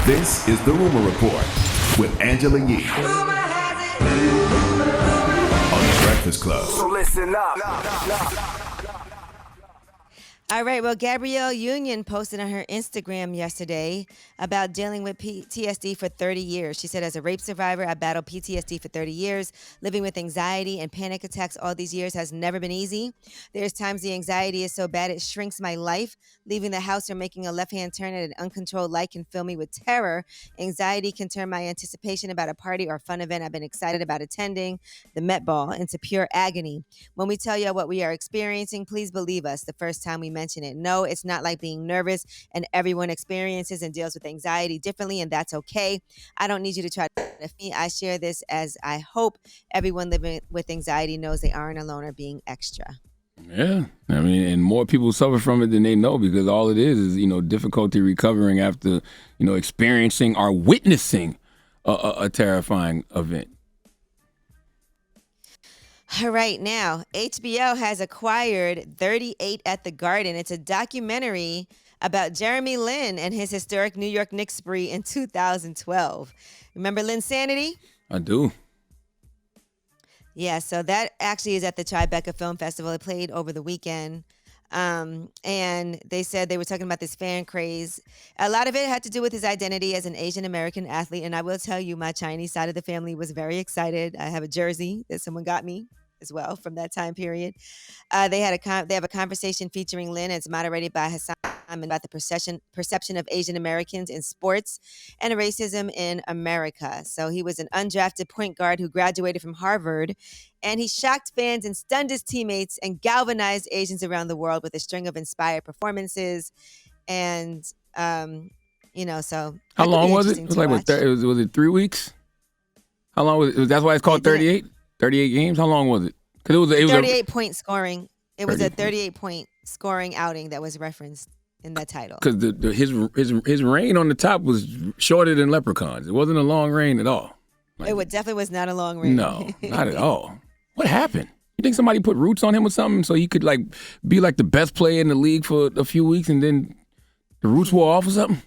This is The Rumor Report with Angela Yee on The Breakfast Club. So listen up. All right, well, Gabrielle Union posted on her Instagram yesterday about dealing with PTSD for 30 years. She said, as a rape survivor, I battled PTSD for 30 years. Living with anxiety and panic attacks all these years has never been easy. There's times the anxiety is so bad it shrinks my life. Leaving the house or making a left-hand turn at an uncontrolled light can fill me with terror. Anxiety can turn my anticipation about a party or fun event I've been excited about attending, the Met Ball, into pure agony. When we tell you what we are experiencing, please believe us the first time we mention it. No, it's not like being nervous, and everyone experiences and deals with anxiety differently, and that's okay. I don't need you to try to defend me. I share this as I hope everyone living with anxiety knows they aren't alone or being extra. Yeah, I mean, and more people suffer from it than they know, because all it is, difficulty recovering after, experiencing or witnessing a terrifying event. All right, now, HBO has acquired 38 at the Garden. It's a documentary about Jeremy Lin and his historic New York Knicks spree in 2012. Remember Linsanity? I do. Yeah, so that actually is at the Tribeca Film Festival. It played over the weekend. And they said they were talking about this fan craze. A lot of it had to do with his identity as an Asian American athlete. And I will tell you, my Chinese side of the family was very excited. I have a jersey that someone got me as well from that time period. They have a conversation featuring Lin. It's moderated by Hassan about the perception of Asian Americans in sports and racism in America. So he was an undrafted point guard who graduated from Harvard, and he shocked fans and stunned his teammates and galvanized Asians around the world with a string of inspired performances. And, so. How long was it? It was like, was it 3 weeks? How long was it? That's why it's called 38? 38 games? How long was it? Because it was 38-point scoring. It was a 38-point scoring outing that was referenced in that title. Because his reign on the top was shorter than Leprechaun's. It wasn't a long reign at all. It definitely was not a long reign. No, not at all. What happened? You think somebody put roots on him or something so he could be like the best player in the league for a few weeks and then the roots wore off or something?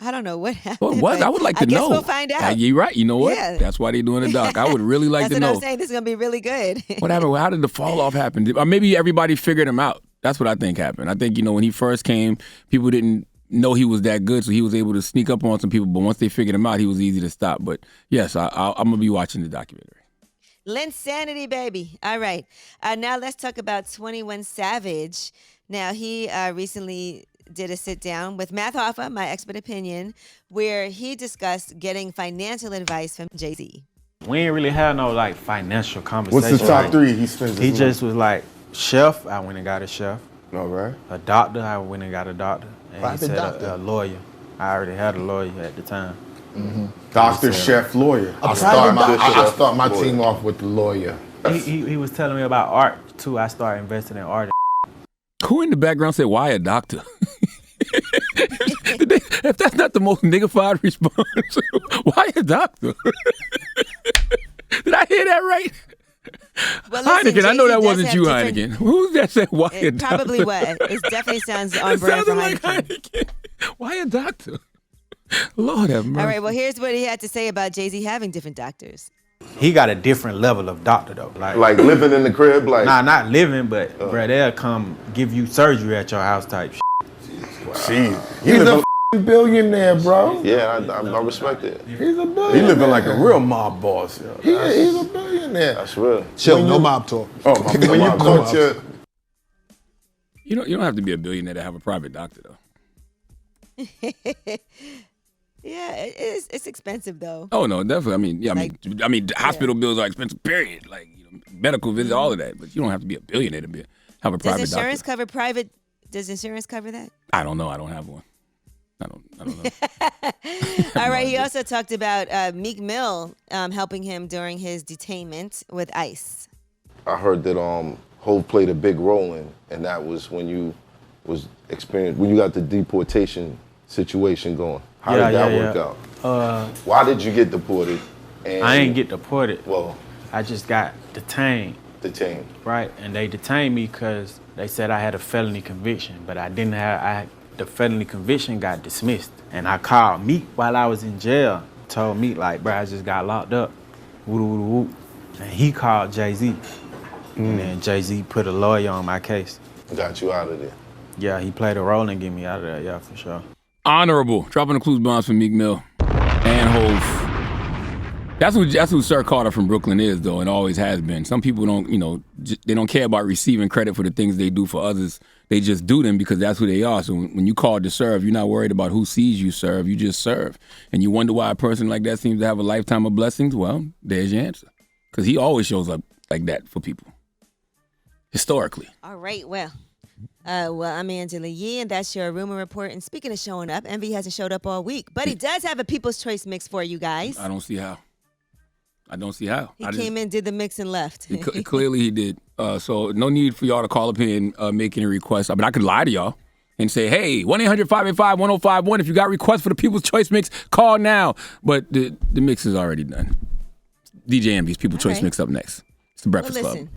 I don't know what happened. What? I would like to know. I guess we'll find out. You're right. You know what? Yeah. That's why they're doing a doc. I would really like to know. That's what I'm saying. This is going to be really good. What happened? How did the fall off happen? Or maybe everybody figured him out. That's what I think happened. I think, when he first came, people didn't know he was that good, so he was able to sneak up on some people. But once they figured him out, he was easy to stop. But yes, I'm going to be watching the documentary. Linsanity, baby. All right. Now let's talk about 21 Savage. Now, he recently did a sit down with Matt Hoffa, my expert opinion, where he discussed getting financial advice from Jay-Z. We ain't really had no financial conversation. What's the top three he spends? He just was like, chef, I went and got a chef. All right. A doctor, I went and got a doctor. And Private he said doctor. A lawyer. I already had a lawyer at the time. Mm-hmm. Doctor, chef, lawyer. I start my team off with the lawyer. He was telling me about art too. I started investing in art. Who in the background said, why a doctor? If that's not the most niggified response, why a doctor? Did I hear that right? Well, listen, Heineken, I know that wasn't you, Heineken. Who's that said why a doctor? Probably was. It definitely sounds on brand for Heineken. Why a doctor? Lord have mercy. All right, well, here's what he had to say about Jay-Z having different doctors. He got a different level of doctor, though. Like living in the crib? Nah, not living, but, bro, they'll come give you surgery at your house type shit. Jeez. He's a billionaire, bro. Yeah, I respect it. He's a billionaire. He living like a real mob boss. He's a billionaire. That's real. Chill, no mob talk. Oh, when you caught your... You don't have to be a billionaire to have a private doctor, though. Yeah, it's expensive though. Oh no, definitely. I mean, hospital bills are expensive. Period. Medical visits, all of that. But you don't have to be a billionaire to have a private doctor. Does insurance cover private? Does insurance cover that? I don't know. I don't have one. I don't know. All right. He also talked about Meek Mill helping him during his detainment with ICE. I heard that Hov played a big role in, and that was when you got the deportation situation going. How did that work out? Why did you get deported? And I ain't get deported. Well, I just got detained. Detained. Right, and they detained me because they said I had a felony conviction, but I didn't have. the felony conviction got dismissed. And I called Meek while I was in jail. Told Meek, like, bro, I just got locked up. Woo, woo, woo. And he called Jay-Z. And then Jay-Z put a lawyer on my case. Got you out of there. Yeah, he played a role in getting me out of there, yeah, for sure. Honorable. Dropping the clues bombs for Meek Mill and Hov. That's who Sir Carter from Brooklyn is, though, and always has been. Some people don't, they don't care about receiving credit for the things they do for others. They just do them because that's who they are. So when you call to serve, you're not worried about who sees you serve. You just serve. And you wonder why a person like that seems to have a lifetime of blessings? Well, there's your answer. Because he always shows up like that for people. Historically. All right, well, I'm Angela Yee, and that's your rumor report. And speaking of showing up, Envy hasn't showed up all week, but he does have a People's Choice mix for you guys. I don't see how. He came in, did the mix, and left. Clearly he did. So no need for y'all to call up here and make any requests. I mean, I could lie to y'all and say, hey, 1-800-585-1051. If you got requests for the People's Choice mix, call now. But the mix is already done. DJ Envy's People's Choice mix up next. It's the Breakfast Club. Listen.